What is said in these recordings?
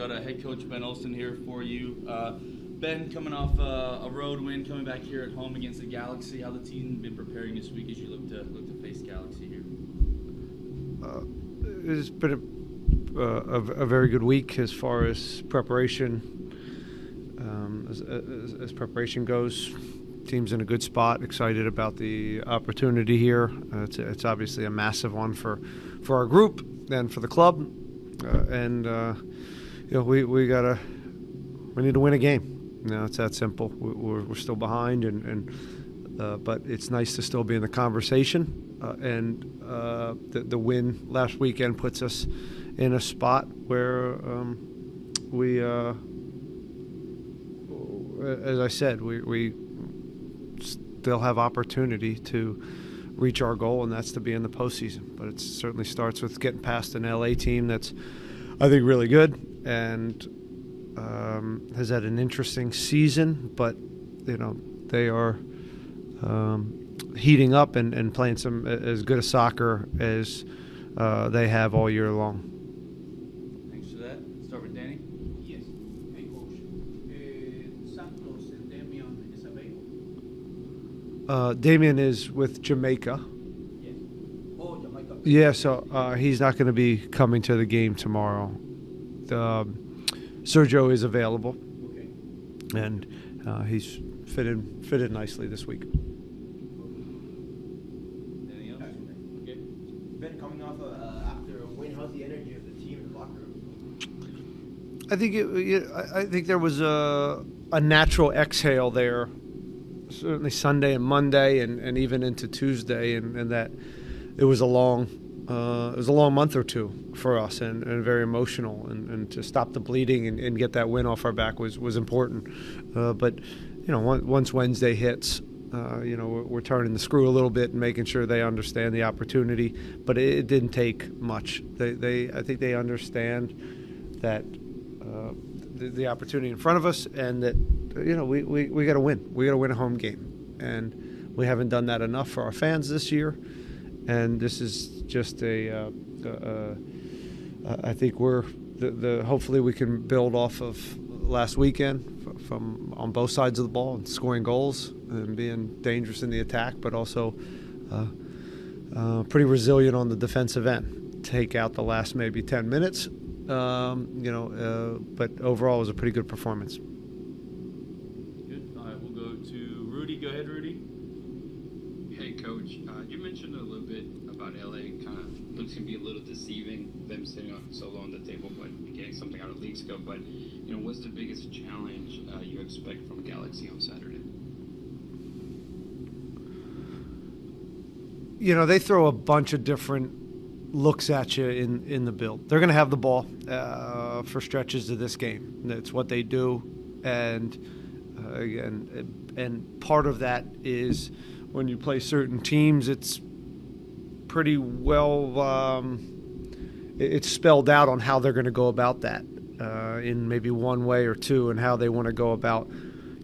got head coach Ben Olsen here for you. Ben, coming off a road win, coming back here at home against the Galaxy. How the team been preparing this week as you look to face Galaxy here? It's been a very good week as far as preparation. As preparation goes, team's in a good spot. Excited about the opportunity here. It's obviously a massive one for our group and for the club. We need to win a game. It's that simple. We're still behind, but it's nice to still be in the conversation. The win last weekend puts us in a spot where as I said, we still have opportunity to reach our goal, and that's to be in the postseason. But it certainly starts with getting past an LA team that's, I think, really good and has had an interesting season. But they are heating up and playing some as good a soccer as they have all year long. Thanks for that. Start with Danny. Yes. Hey, Coach. Santos and Damian is available? Damian is with Jamaica. Yes. Oh, Jamaica. Yeah, so he's not going to be coming to the game tomorrow. Sergio is available. Okay. And he's fitted nicely this week. Anything else? Okay. Ben, coming off after a win, how's the energy of the team in the locker room? I think there was a natural exhale there, certainly Sunday and Monday, and even into Tuesday, and that it was a long month or two for us, and very emotional, and to stop the bleeding and get that win off our back was important. But once Wednesday hits, we're turning the screw a little bit and making sure they understand the opportunity. But it didn't take much. I think they understand that the opportunity in front of us, and that we got to win. We got to win a home game, and we haven't done that enough for our fans this year. And this is just I think we're hopefully we can build off of last weekend from on both sides of the ball and scoring goals and being dangerous in the attack, but also pretty resilient on the defensive end. Take out the last maybe 10 minutes, but overall it was a pretty good performance. Good. All right, we'll go to Rudy. Go ahead, Rudy. Hey, Coach. You mentioned a little bit about LA. Kind of looks to be a little deceiving, them sitting so low on the table, but getting something out of League Scope. But what's the biggest challenge you expect from Galaxy on Saturday? They throw a bunch of different looks at you in the build. They're going to have the ball for stretches of this game. It's what they do, and part of that is when you play certain teams, it's pretty well it's spelled out on how they're going to go about that in maybe one way or two, and how they want to go about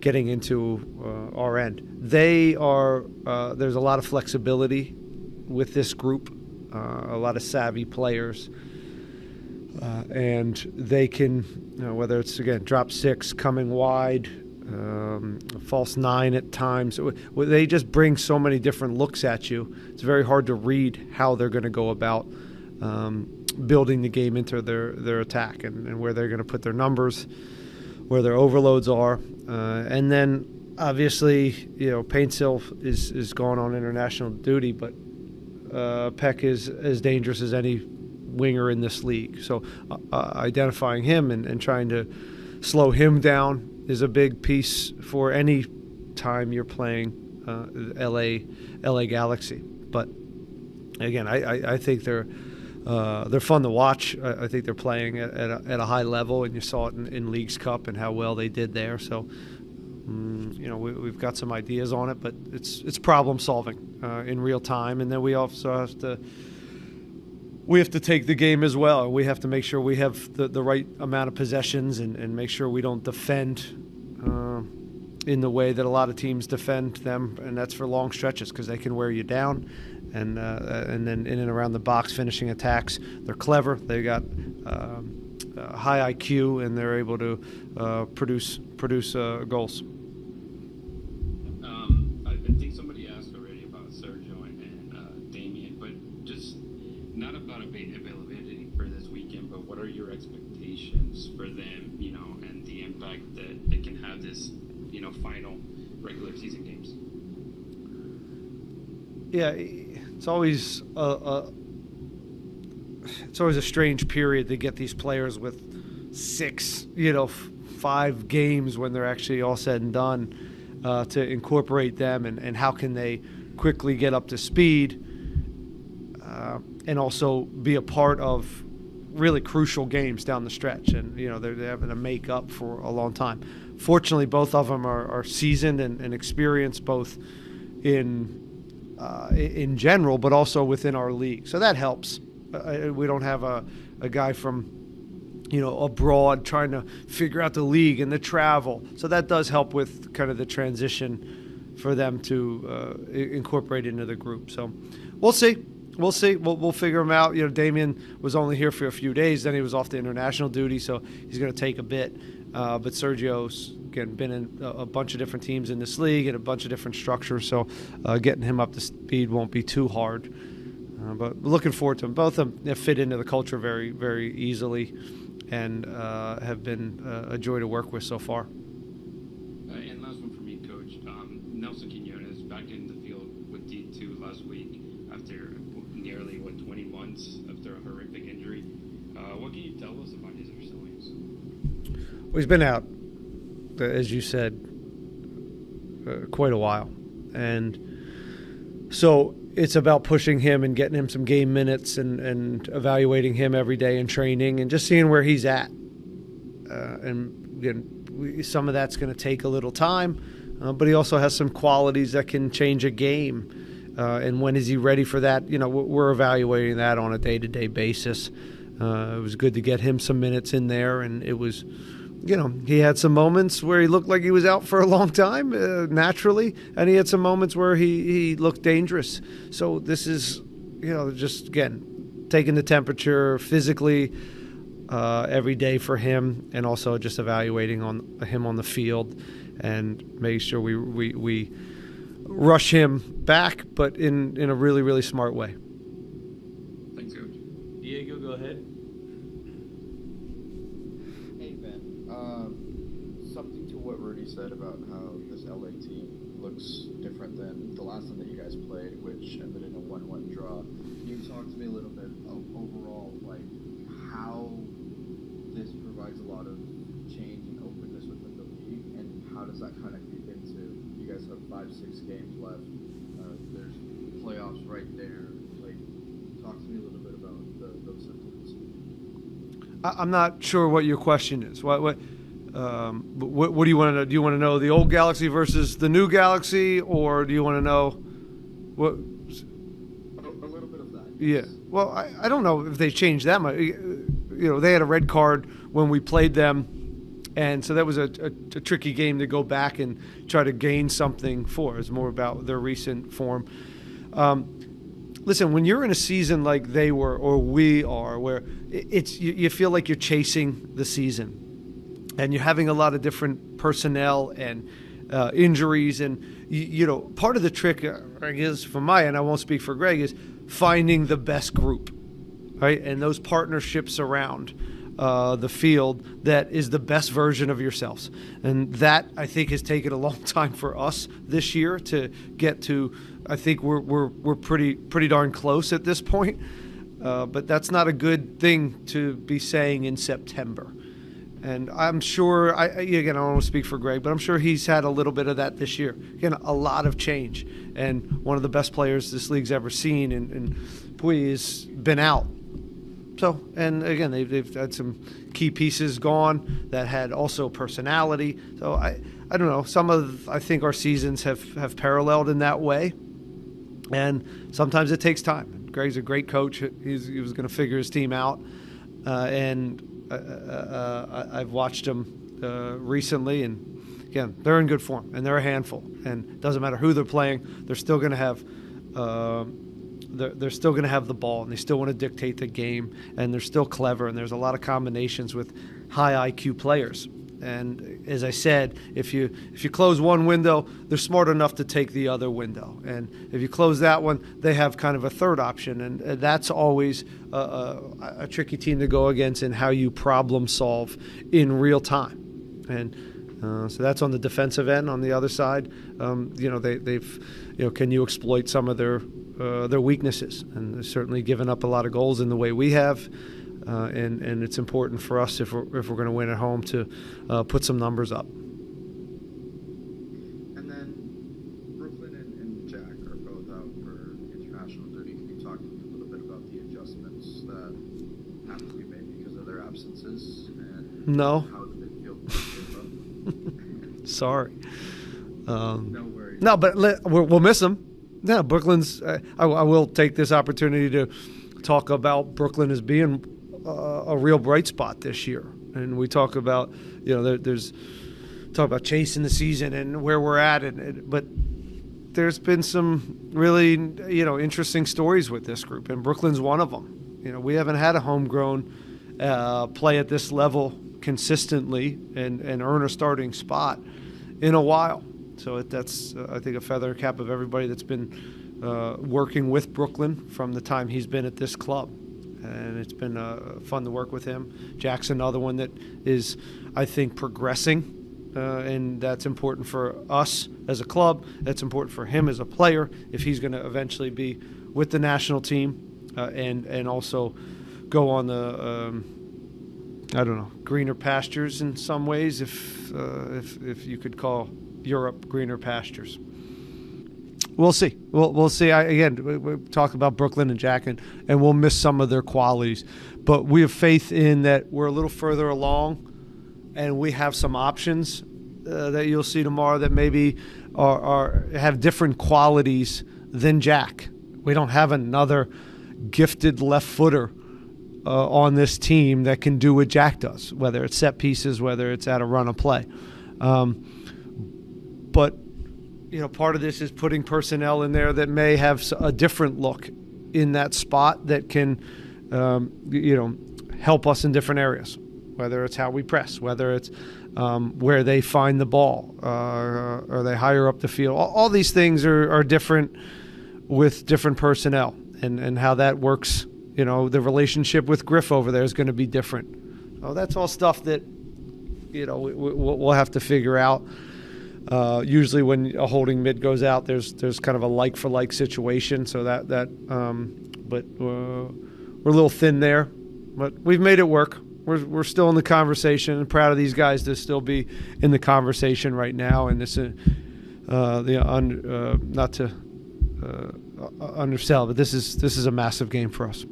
getting into our end. There's a lot of flexibility with this group, a lot of savvy players, and they can, whether it's, again, drop six, coming wide, false nine at times. They just bring so many different looks at you. It's very hard to read how they're going to go about building the game into their attack, and where they're going to put their numbers, where their overloads are. And then, obviously, Paintsill is going on international duty, but Peck is as dangerous as any winger in this league. So identifying him and trying to slow him down is a big piece for any time you're playing LA Galaxy. But again, I think they're fun to watch. I think they're playing at a high level, and you saw it in Leagues Cup and how well they did there. So we've got some ideas on it, but it's problem solving in real time, and then we also have to take the game as well. We have to make sure we have the right amount of possessions and make sure we don't defend in the way that a lot of teams defend them, and that's for long stretches because they can wear you down. And then in and around the box, finishing attacks, they're clever. They got high IQ, and they're able to produce goals. I think somebody asked already about Sergio and Damien, but just not about availability for this weekend, but what are your expectations for them, and the impact that they can have this, final regular season games? Yeah, it's always a strange period to get these players with 6, 5 games when they're actually all said and done, to incorporate them, and how can they quickly get up to speed, and also be a part of really crucial games down the stretch. And they're having to make up for a long time. Fortunately, both of them are seasoned and experienced, both in general, but also within our league. So that helps. We don't have a guy from abroad trying to figure out the league and the travel. So that does help with kind of the transition for them to incorporate into the group. So we'll see. We'll figure him out. Damien was only here for a few days. Then he was off to international duty, so he's going to take a bit. But Sergio's, again, been in a bunch of different teams in this league and a bunch of different structures, so getting him up to speed won't be too hard. But looking forward to them. Both of them fit into the culture very, very easily, and have been a joy to work with so far. And last one for me, Coach. Nelson Quinones back in the field with D2 last week after nearly 20 months after a horrific injury. What can you tell us about his resilience? Well, he's been out, as you said, quite a while, and so it's about pushing him and getting him some game minutes and evaluating him every day in training and just seeing where he's at. And again, some of that's going to take a little time, but he also has some qualities that can change a game. And when is he ready for that? We're evaluating that on a day-to-day basis. It was good to get him some minutes in there, and it was, he had some moments where he looked like he was out for a long time, naturally, and he had some moments where he looked dangerous. So this is, just, again, taking the temperature physically every day for him, and also just evaluating him on the field and making sure we rush him back, but in a really, really smart way. Thanks, Coach. Diego, go ahead. Hey, Ben. Something to what Rudy said about how this LA team looks different than the last time that you guys played, which ended in a 1-1 draw. Can you talk to me a little bit of overall, how this provides a lot of change and openness within the league, and how does that kind of creep into, you guys have 5-6 games left, there's playoffs right there. Talk to me a little bit about those sentiments. I'm not sure what your question is. What do you want to know? Do you want to know the old Galaxy versus the new Galaxy, or do you want to know what? A little bit of that. Yeah. Well, I don't know if they changed that much. They had a red card when we played them, and so that was a tricky game to go back and try to gain something for. It's more about their recent form. Listen, when you're in a season like they were or we are, where you feel like you're chasing the season, and you're having a lot of different personnel and injuries, and part of the trick, I guess, from my end, I won't speak for Greg, is finding the best group, right, and those partnerships around the field that is the best version of yourselves. And that, I think, has taken a long time for us this year to get to. I think we're pretty darn close at this point, but that's not a good thing to be saying in September. And I'm sure, again, I don't want to speak for Greg, but I'm sure he's had a little bit of that this year. Again, a lot of change, and one of the best players this league's ever seen, and Puy has been out. So, and again, they've had some key pieces gone that had also personality. So I don't know. I think our seasons have paralleled in that way, and sometimes it takes time. Greg's a great coach. He was going to figure his team out, and I've watched them recently, and again, they're in good form, and they're a handful. And it doesn't matter who they're playing; they're still going to have they're still going to have the ball, and they still want to dictate the game, and they're still clever, and there's a lot of combinations with high IQ players. And as I said, if you close one window, they're smart enough to take the other window. And if you close that one, they have kind of a third option. And that's always a tricky team to go against in how you problem solve in real time. And so that's on the defensive end. On the other side, they've can you exploit some of their weaknesses? And they've certainly given up a lot of goals in the way we have. And it's important for us if we're going to win at home to put some numbers up. And then Brooklyn and Jack are both out for international duty. Can you talk to me a little bit about the adjustments that have to be made because of their absences and No. how the midfield shape up? Sorry. No worries. No, but we'll miss them. Yeah, Brooklyn's. I will take this opportunity to talk about Brooklyn as being a real bright spot this year. And we talk about, there's talk about chasing the season and where we're at, but there's been some really, interesting stories with this group, and Brooklyn's one of them. We haven't had a homegrown play at this level consistently and earn a starting spot in a while. So that's, I think, a feather cap of everybody that's been working with Brooklyn from the time he's been at this club. And it's been fun to work with him. Jack's another one that is, I think, progressing, and that's important for us as a club. That's important for him as a player if he's going to eventually be with the national team and also go on the, greener pastures in some ways, if you could call Europe greener pastures. We'll see. We'll see. We talk about Brooklyn and Jack, and we'll miss some of their qualities. But we have faith in that we're a little further along, and we have some options that you'll see tomorrow that maybe have different qualities than Jack. We don't have another gifted left footer on this team that can do what Jack does, whether it's set pieces, whether it's at a run of play. But part of this is putting personnel in there that may have a different look in that spot that can, help us in different areas, whether it's how we press, whether it's where they find the ball, or they higher up the field. All these things are different with different personnel, and how that works. The relationship with Griff over there is going to be different. That's all stuff that, we'll have to figure out. Usually when a holding mid goes out, there's kind of a like for like situation. So but we're a little thin there, but we've made it work. We're still in the conversation, and proud of these guys to still be in the conversation right now. And this, not to undersell, but this is a massive game for us.